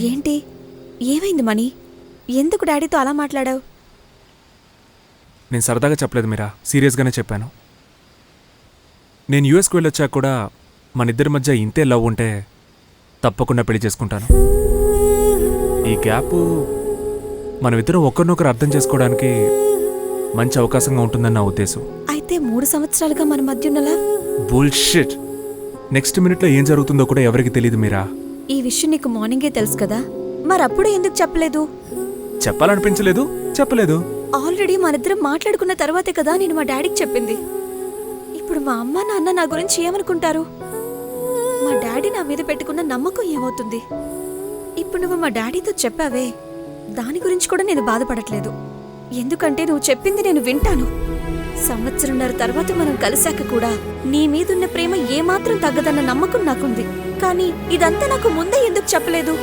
ఏంటి? ఏమైంది మణి? ఎందుకు డాడీతో అలా మాట్లాడావు? నేను సరదాగా చెప్పలేదు మీరా, సీరియస్గానే చెప్పాను. నేను యూఎస్కి వెళ్ళొచ్చాక కూడా మనిద్దరి మధ్య ఇంతే లవ్ ఉంటే తప్పకుండా పెళ్లి చేసుకుంటాను. ఈ గ్యాప్ మనమిద్దరం ఒకరినొకరు అర్థం చేసుకోవడానికి మంచి అవకాశంగా ఉంటుందని నా ఉద్దేశం. అయితే 3 సంవత్సరాలుగా మన మధ్య ఉన్న లవ్ బుల్షిట్. నెక్స్ట్ మినిట్లో ఏం జరుగుతుందో కూడా ఎవరికి తెలియదు మీరా. ఈ విషయం నీకు మార్నింగే తెలుసు కదా, మరప్పుడే ఎందుకు చెప్పలేదు? చెప్పాలనిపించలేదు, చెప్పలేదు. ఆల్రెడీ మనిద్దరం మాట్లాడుకున్న తర్వాతే కదా నేను మా డాడీకి చెప్పింది. ఇప్పుడు మా అమ్మ నాన్న నా గురించి ఏమనుకుంటారు? మా డాడీ నా మీద పెట్టుకున్న నమ్మకం ఏమవుతుంది? ఇప్పుడు నువ్వు మా డాడీతో చెప్పావే, దాని గురించి కూడా నేను బాధపడట్లేదు. ఎందుకంటే నువ్వు చెప్పింది నేను వింటాను. 1.5 సంవత్సరం తర్వాత మనం కలిశాక కూడా నీ మీదున్న ప్రేమ ఏమాత్రం తగ్గదన్న నమ్మకం నాకుంది. కానీ ఇదంతా నాకు ముందే ఎందుకు చెప్పలేదు?